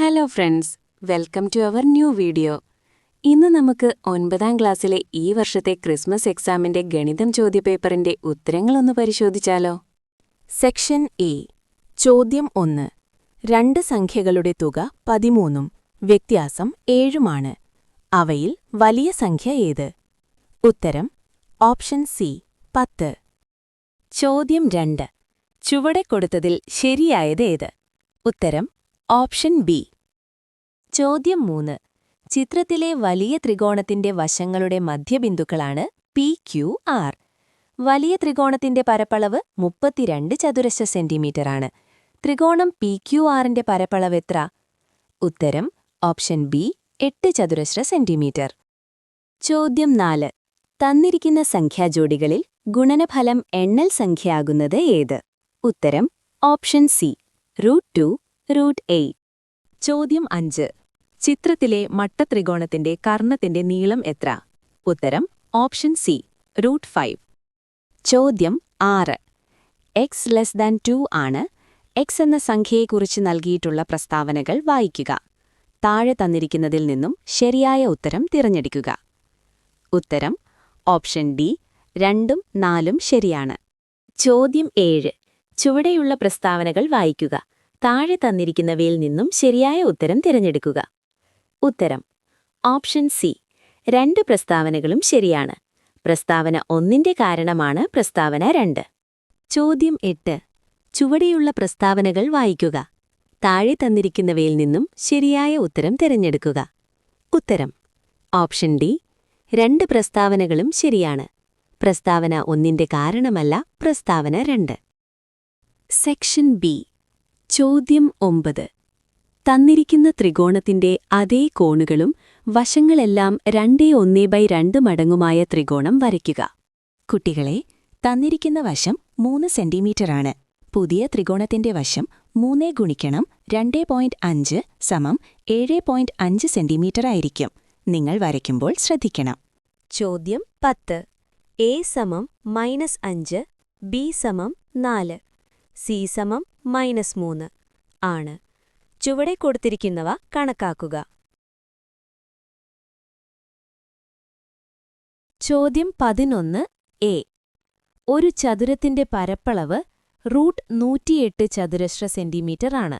Hello friends, welcome to our new video. ഇന്ന് നമുക്ക് 9ാം ക്ലാസ്സിലെ ഈ വർഷത്തെ ക്രിസ്മസ് എക്സാമിന്റെ ഗണിതം ചോദ്യപേപ്പറിന്റെ ഉത്തരങ്ങളൊന്ന് പരിശോധിച്ചാലോ? Section A. ചോദ്യം 1. രണ്ട് സംഖ്യകളുടെ തുക 13ഉം വ്യത്യാസം 7ഉമാണ്. അവയിൽ വലിയ സംഖ്യ ഏത്? ഉത്തരം ഓപ്ഷൻ സി 10. ചോദ്യം 2. ചുവടെ കൊടുത്തതിൽ ശരിയായത് ഏത്? ഉത്തരം ഓപ്ഷൻ ബി. ചോദ്യം 3. ചിത്രത്തിലെ വലിയ ത്രികോണത്തിന്റെ വശങ്ങളുടെ മധ്യബിന്ദുക്കളാണ് പി, ക്യു, ആർ. വലിയ ത്രികോണത്തിന്റെ പരപ്പളവ് 32 ചതുരശ്ര സെന്റിമീറ്ററാണ്. ത്രികോണം പി, ക്യു, ആറിന്റെ പരപ്പളവ് എത്ര? ഉത്തരം ഓപ്ഷൻ ബി 8 ചതുരശ്ര സെന്റിമീറ്റർ. ചോദ്യം 4. തന്നിരിക്കുന്ന സംഖ്യാജോഡികളിൽ ഗുണനഫലം എണ്ണൽ സംഖ്യയാകുന്നത് ഏത്? ഉത്തരം ഓപ്ഷൻ സി √2, √8. ചോദ്യം 5. ചിത്രത്തിലെ മട്ടത്രികോണത്തിന്റെ കർണത്തിന്റെ നീളം എത്ര? ഉത്തരം ഓപ്ഷൻ സി √5. ചോദ്യം 6. x<2 ആണ്. x എന്ന സംഖ്യയെക്കുറിച്ച് നൽകിയിട്ടുള്ള പ്രസ്താവനകൾ വായിക്കുക. താഴെ തന്നിരിക്കുന്നതിൽ നിന്നും ശരിയായ ഉത്തരം തിരഞ്ഞെടുക്കുക. ഉത്തരം ഓപ്ഷൻ ഡി 2ഉം 4ഉം ശരിയാണ്. ചോദ്യം 7. ചുവടെയുള്ള പ്രസ്താവനകൾ വായിക്കുക. താഴെ തന്നിരിക്കുന്നവയിൽ നിന്നും ശരിയായ ഉത്തരം തിരഞ്ഞെടുക്കുക. ഉത്തരം ഓപ്ഷൻ സി 2 പ്രസ്താവനകളും ശരിയാണ്. പ്രസ്താവന 1ന്റെ കാരണമാണ് പ്രസ്താവന 2. ചോദ്യം 8. ചുവടെയുള്ള പ്രസ്താവനകൾ വായിക്കുക. താഴെ തന്നിരിക്കുന്നവയിൽ നിന്നും ശരിയായ ഉത്തരം തിരഞ്ഞെടുക്കുക. ഉത്തരം ഓപ്ഷൻ ഡി 2 പ്രസ്താവനകളും ശരിയാണ്. പ്രസ്താവന 1ന്റെ കാരണമല്ല പ്രസ്താവന 2. Section B. ചോദ്യം 9. തന്നിരിക്കുന്ന ത്രികോണത്തിന്റെ അതേ കോണുകളും വശങ്ങളെല്ലാം 2:1/2 മടങ്ങുമായ ത്രികോണം വരയ്ക്കുക. കുട്ടികളെ, തന്നിരിക്കുന്ന വശം 3 സെന്റിമീറ്ററാണ്. പുതിയ ത്രികോണത്തിന്റെ വശം 3 ഗുണിക്കണം 2.5 സമം 7.5 സെന്റിമീറ്റർ ആയിരിക്കും. നിങ്ങൾ വരയ്ക്കുമ്പോൾ ശ്രദ്ധിക്കണം. ചോദ്യം 10. a സമം -5, b സമം 4, c സമം -3 ആണ്. ചുവടെ കൊടുത്തിരിക്കുന്നവ കണക്കാക്കുക. ചോദ്യം 11 എ. ഒരു ചതുരത്തിന്റെ പരപ്പളവ് √108 ചതുരശ്ര സെന്റിമീറ്റർ ആണ്.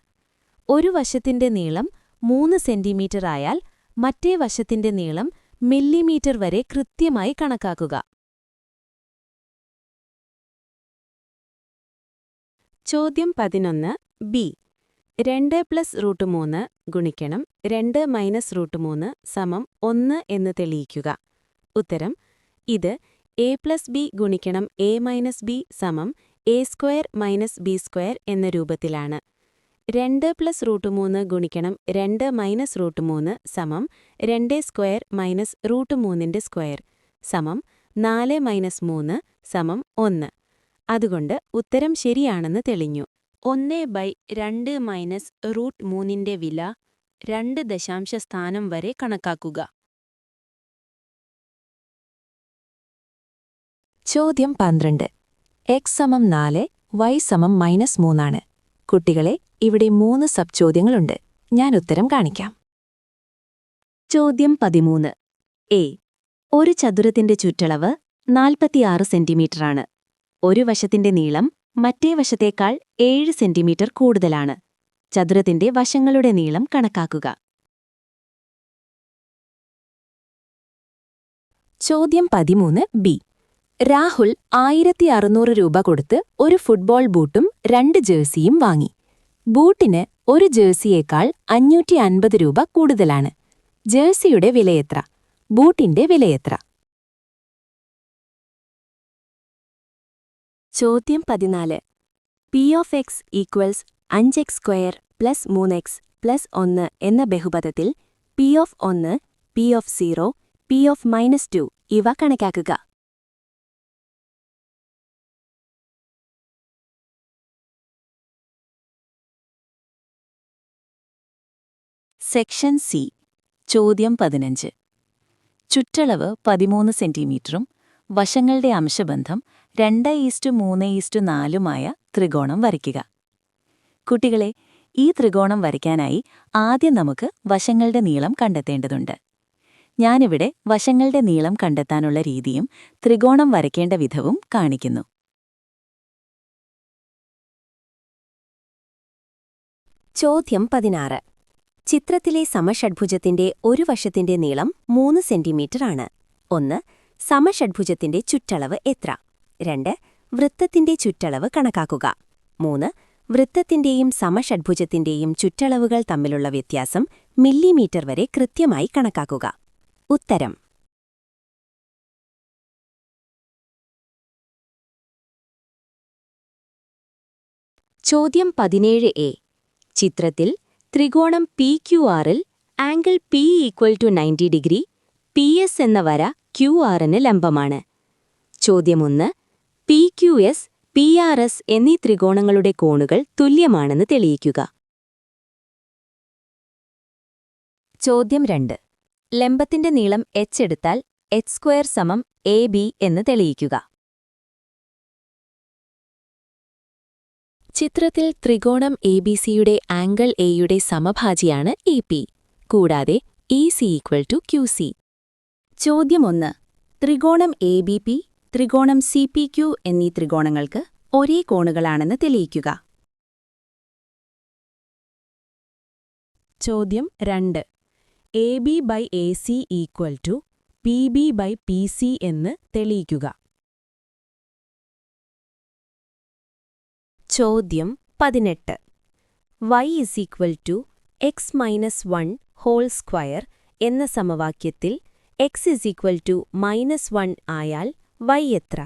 ഒരു വശത്തിന്റെ നീളം 3 സെന്റിമീറ്റർ ആയാൽ മറ്റേ വശത്തിന്റെ നീളം മില്ലിമീറ്റർ വരെ കൃത്യമായി കണക്കാക്കുക. ചോദ്യം 11 ബി. 2 + √3 ഗുണിക്കണം 2 - √3 സമം 1 എന്ന് തെളിയിക്കുക. ഉത്തരം ഇത് a + b ഗുണിക്കണം a - b സമം a² - b² എന്ന രൂപത്തിലാണ്. 2 + √3 ഗുണിക്കണം 2 - √3 സമം 2² - √3ന്റെ സ്ക്വയർ സമം 4 - 3 സമം 1. അതുകൊണ്ട് ഉത്തരം ശരിയാണെന്ന് തെളിഞ്ഞു. 1/2 - √3ന്റെ വില 2 ദശാംശസ്ഥാനം വരെ കണക്കാക്കുക. ചോദ്യം 12. x സമം 4, y സമം -3 ആണ്. കുട്ടികളെ, ഇവിടെ 3 സബ് ചോദ്യങ്ങളുണ്ട്. ഞാൻ ഉത്തരം കാണിക്കാം. ചോദ്യം 13 എ. ഒരു ചതുരത്തിന്റെ ചുറ്റളവ് 46 സെന്റിമീറ്ററാണ്. ഒരു വശത്തിന്റെ നീളം മറ്റേ വശത്തേക്കാൾ 7 സെന്റിമീറ്റർ കൂടുതലാണ്. ചതുരത്തിന്റെ വശങ്ങളുടെ നീളം കണക്കാക്കുക. ചോദ്യം 13 ബി. രാഹുൽ 1600 രൂപ കൊടുത്ത് ഒരു ഫുട്ബോൾ ബൂട്ടും 2 ജേഴ്സിയും വാങ്ങി. ബൂട്ടിന് ഒരു ജേഴ്സിയേക്കാൾ 550 രൂപ കൂടുതലാണ്. ജേഴ്സിയുടെ വിലയെത്ര? ബൂട്ടിന്റെ വിലയെത്ര? ചോദ്യം 14. p(x) = 5x² + 3x + 1 എന്ന ബഹുപദത്തിൽ p(1), p(0), p(-2) ഇവ കണക്കാക്കുക. Section C. ചോദ്യം 15. ചുറ്റളവ് 13 സെന്റിമീറ്ററും വശങ്ങളുടെ അംശബന്ധം 2:3:4 ത്രികോണം വരയ്ക്കുക. കുട്ടികളെ, ഈ ത്രികോണം വരയ്ക്കാനായി ആദ്യം നമുക്ക് വശങ്ങളുടെ നീളം കണ്ടെത്തേണ്ടതുണ്ട്. ഞാനിവിടെ വശങ്ങളുടെ നീളം കണ്ടെത്താനുള്ള രീതിയും ത്രികോണം വരയ്ക്കേണ്ട വിധവും കാണിക്കുന്നു. ചോദ്യം 16. ചിത്രത്തിലെ സമഷഡ്ഭുജത്തിന്റെ ഒരു വശത്തിന്റെ നീളം 3 സെന്റിമീറ്റർ ആണ്. 1. സമഷഡ്ഭുജത്തിന്റെ ചുറ്റളവ് എത്ര? 2. വൃത്തത്തിന്റെ ചുറ്റളവ് കണക്കാക്കുക. 3. വൃത്തത്തിന്റെയും സമഷഡ്ഭുജത്തിന്റെയും ചുറ്റളവുകൾ തമ്മിലുള്ള വ്യത്യാസം മില്ലിമീറ്റർ വരെ കൃത്യമായി കണക്കാക്കുക. ഉത്തരം. ചോദ്യം 17A. ചിത്രത്തിൽ ത്രികോണം PQRൽ ആംഗിൾ P = 90 ഡിഗ്രി, PS എന്ന വര QRന് ലംബമാണ്. ചോദ്യം 1. PQS, PRS എന്നീ ത്രികോണങ്ങളുടെ കോണുകൾ തുല്യമാണെന്ന് തെളിയിക്കുക. ചോദ്യം 2. ലംബത്തിന്റെ നീളം h എടുത്താൽ h² = AB എന്ന് തെളിയിക്കുക. ചിത്രത്തിൽ ത്രികോണം ABCയുടെ ആംഗിൾ Aയുടെ സമഭാജിയാണ് AP, കൂടാതെ EC = QC. ചോദ്യം 1. ത്രികോണം ABP, ത്രികോണം CPQ എന്നീ ത്രികോണങ്ങൾക്ക് ഒരേ കോണുകളാണെന്ന് തെളിയിക്കുക. ചോദ്യം 2. AB/AC = PB/PC എന്ന് തെളിയിക്കുക. ചോദ്യം 18. y = x-1² എന്ന സമവാക്യത്തിൽ x = -1 ആയാൽ y എത്ര?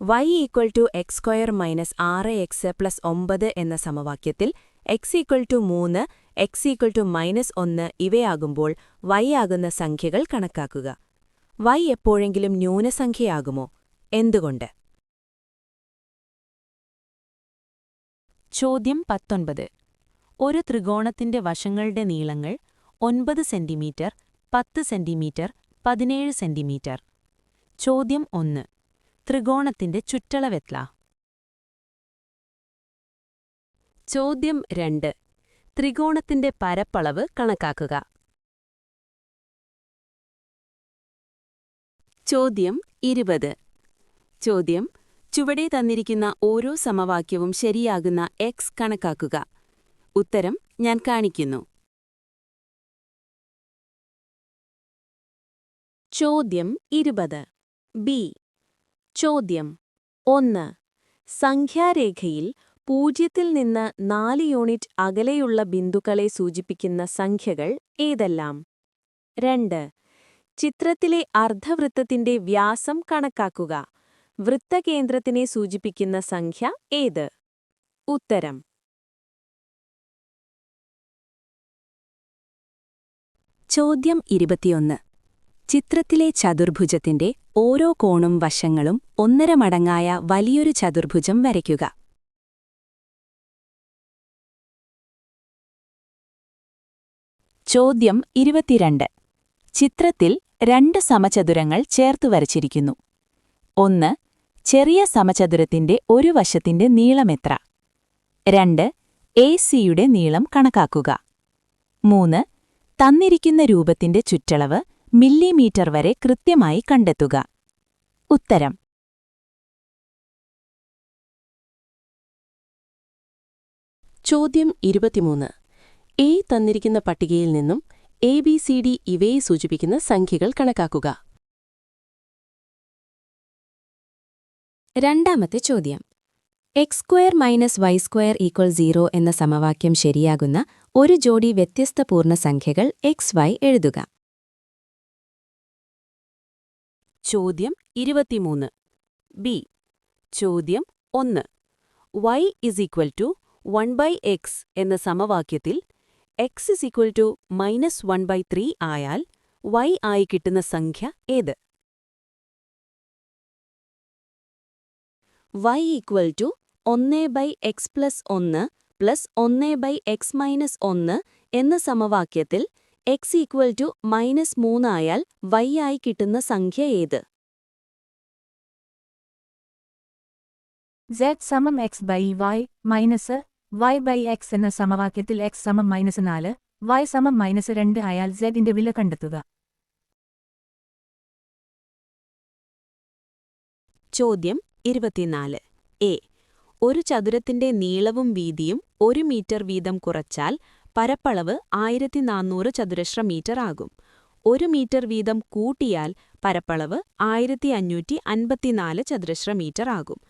y = x² - 6x + 9 എന്ന സമവാക്യത്തിൽ x = 3, x = -1 ഇവയാകുമ്പോൾ y ആകുന്ന സംഖ്യകൾ കണക്കാക്കുക. y എപ്പോഴെങ്കിലും ന്യൂനസംഖ്യയാകുമോ? എന്തുകൊണ്ട്? ചോദ്യം 19. ഒരു ത്രികോണത്തിന്റെ വശങ്ങളുടെ നീളങ്ങൾ 9 സെന്റിമീറ്റർ, 10 സെന്റിമീറ്റർ, 17 സെന്റിമീറ്റർ. ചോദ്യം 1. ത്രികോണത്തിന്റെ ചുറ്റളവെത്ര? ചോദ്യം 2. ത്രികോണത്തിന്റെ പരപ്പളവ് കണക്കാക്കുക. ചോദ്യം 20. ചോദ്യം: ചുവടെ തന്നിരിക്കുന്ന ഓരോ സമവാക്യവും ശരിയാകുന്ന x കണക്കാക്കുക. ഉത്തരം ഞാൻ കാണിക്കുന്നു. ചോദ്യം 20. B. ചോദ്യം 1. സംഖ്യാരേഖയിൽ 0-ൽ നിന്ന് 4 യൂണിറ്റ് അകലെയുള്ള ബിന്ദുക്കളെ സൂചിപ്പിക്കുന്ന സംഖ്യകൾ ഏതെല്ലാം? 2. ചിത്രത്തിലെ അർദ്ധവൃത്തത്തിന്റെ വ്യാസം കണക്കാക്കുക. വൃത്തകേന്ദ്രത്തിനെ സൂചിപ്പിക്കുന്ന സംഖ്യ ഏത്? ഉത്തരം. ചോദ്യം 21. ചിത്രത്തിലെ ചതുർഭുജത്തിന്റെ ഓരോ കോണും വശങ്ങളും 1.5 മടങ്ങായ വലിയൊരു ചതുർഭുജം വരയ്ക്കുക. ചോദ്യം 22. ചിത്രത്തിൽ 2 സമചതുരങ്ങൾ ചേർത്തു വരച്ചിരിക്കുന്നു. 1. ചെറിയ സമചതുരത്തിന്റെ ഒരു വശത്തിന്റെ നീളമെത്ര? 2. AC-യുടെ നീളം കണക്കാക്കുക. 3. തന്നിരിക്കുന്ന രൂപത്തിന്റെ ചുറ്റളവ് മില്ലിമീറ്റർ വരെ കൃത്യമായി കണ്ടെത്തുക. ഉത്തരം. ചോദ്യം 23. A തന്നിരിക്കുന്ന പട്ടികയിൽ നിന്നും ABCD ഇവയെ സൂചിപ്പിക്കുന്ന സംഖ്യകൾ കണക്കാക്കുക. രണ്ടാമത്തെ ചോദ്യം. x² - y² = 0 എന്ന സമവാക്യം ശരിയാകുന്ന ഒരു ജോഡി വ്യത്യസ്ത പൂർണ്ണസംഖ്യകൾ xy എഴുതുക. ചോദ്യം 23. B. ചോദ്യം 1. y = 1/x എന്ന സമവാക്യത്തിൽ x = -1/3 ആയാൽ y ആയി കിട്ടുന്ന സംഖ്യ ഏത്? y = 1/x+1 + 1/x-1 എന്ന സമവാക്യത്തിൽ x = -3 ആയാൽ y ആയി കിട്ടുന്ന സംഖ്യ ഏത്? z സമം x by y minus y by x എന്ന സമവാക്യത്തിൽ x സമം -4, y സമം -2 ആയാൽ z ന്റെ വില കണ്ടെത്തുക. ചോദ്യം 24 എ. ഒരു ചതുരത്തിന്റെ നീളവും വീതിയും 1 മീറ്റർ വീതം കുറച്ചാൽ പരപ്പളവ് 1400 ചതുരശ്ര മീറ്റർ ആകും. 1 മീറ്റർ വീതം കൂട്ടിയാൽ പരപ്പളവ് 1554 ചതുരശ്ര മീറ്റർ ആകും.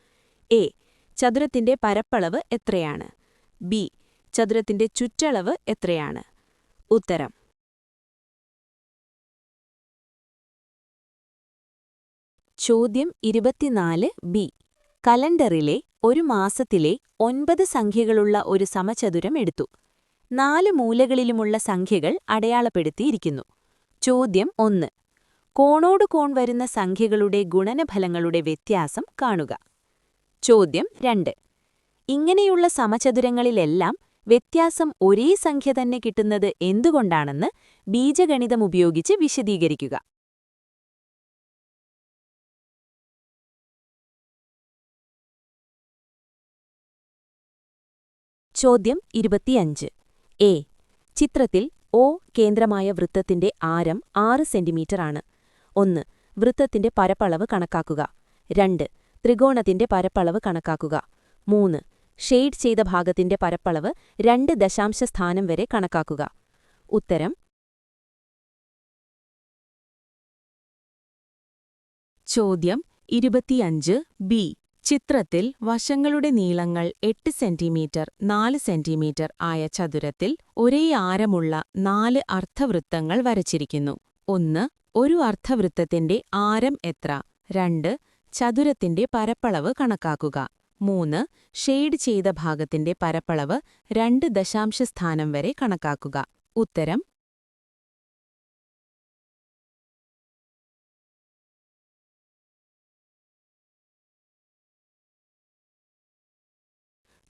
എ. ചതുരത്തിന്റെ പരപ്പളവ് എത്രയാണ്? ബി. ചതുരത്തിന്റെ ചുറ്റളവ് എത്രയാണ്? ഉത്തരം. ചോദ്യം 24 ബി. കലണ്ടറിലെ ഒരു മാസത്തിലെ 9 സംഖ്യകളുള്ള ഒരു സമചതുരം എടുത്തു. 4 മൂലകളിലുമുള്ള സംഖ്യകൾ അടയാളപ്പെടുത്തിയിരിക്കുന്നു. ചോദ്യം 1. കോണോട് കോൺ വരുന്ന സംഖ്യകളുടെ ഗുണനഫലങ്ങളുടെ വ്യത്യാസം കാണുക. ചോദ്യം 2. ഇങ്ങനെയുള്ള സമചതുരങ്ങളിലെല്ലാം വ്യത്യാസം ഒരേ സംഖ്യ തന്നെ കിട്ടുന്നത് എന്തുകൊണ്ടാണെന്ന് ബീജഗണിതമുപയോഗിച്ച് വിശദീകരിക്കുക. ചോദ്യം 25 എ. ചിത്രത്തിൽ O കേന്ദ്രമായ വൃത്തത്തിന്റെ ആരം 6 സെന്റിമീറ്റർ ആണ്. 1. വൃത്തത്തിന്റെ പരപ്പളവ് കണക്കാക്കുക. 2. ത്രികോണത്തിന്റെ പരപ്പളവ് കണക്കാക്കുക. 3. ഷെയ്ഡ് ചെയ്ത ഭാഗത്തിന്റെ പരപ്പളവ് 2 ദശാംശസ്ഥാനം വരെ കണക്കാക്കുക. ഉത്തരം. ചോദ്യം 25 ബി. ചിത്രത്തിൽ വശങ്ങളുടെ നീളങ്ങൾ 8 സെന്റിമീറ്റർ 4 സെന്റിമീറ്റർ ആയ ചതുരത്തിൽ ഒരേ ആരമുള്ള 4 അർദ്ധവൃത്തങ്ങൾ വരച്ചിരിക്കുന്നു. 1. ഒരു അർദ്ധവൃത്തത്തിന്റെ ആരം എത്ര? 2. ചതുരത്തിന്റെ പരപ്പളവ് കണക്കാക്കുക. 3. ഷെയ്ഡ് ചെയ്ത ഭാഗത്തിന്റെ പരപ്പളവ് 2 ദശാംശസ്ഥാനം വരെ കണക്കാക്കുക. ഉത്തരം.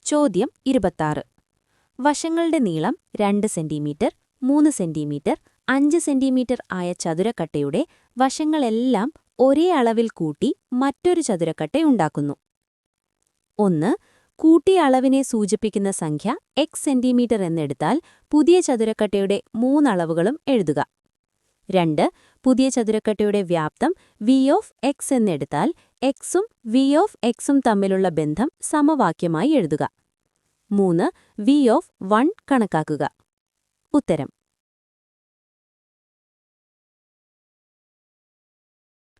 ചോദ്യം 26 വശങ്ങളുടെ നീളം 2 സെന്റിമീറ്റർ 3 സെന്റിമീറ്റർ 5 സെന്റിമീറ്റർ ആയ ചതുരക്കട്ടയുടെ വശങ്ങളെല്ലാം ഒരേ അളവിൽ കൂട്ടി മറ്റൊരു ചതുരക്കട്ടയുണ്ടാക്കുന്നു. 1. കൂട്ടിയ അളവിനെ സൂചിപ്പിക്കുന്ന സംഖ്യ x സെന്റിമീറ്റർ എന്നെടുത്താൽ പുതിയ ചതുരക്കട്ടയുടെ 3 അളവുകളും എഴുതുക. 2. പുതിയ ചതുരക്കട്ടയുടെ വ്യാപ്തം v ഓഫ് x എന്നെടുത്താൽ x-ഉം v ഓഫ് x-ഉം തമ്മിലുള്ള ബന്ധം സമവാക്യമായി എഴുതുക. 3. v ഓഫ് 1 കണക്കാക്കുക. ഉത്തരം.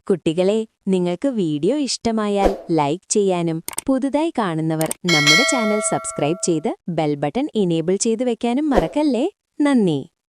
കുട്ടികളെ, നിങ്ങൾക്ക് വീഡിയോ ഇഷ്ടമായാൽ ലൈക്ക് ചെയ്യാനും പുതുതായി കാണുന്നവർ നമ്മുടെ ചാനൽ സബ്സ്ക്രൈബ് ചെയ്ത് ബെൽ ബട്ടൺ ഇനേബിൾ ചെയ്തു വെക്കാനും മറക്കല്ലേ. നന്ദി.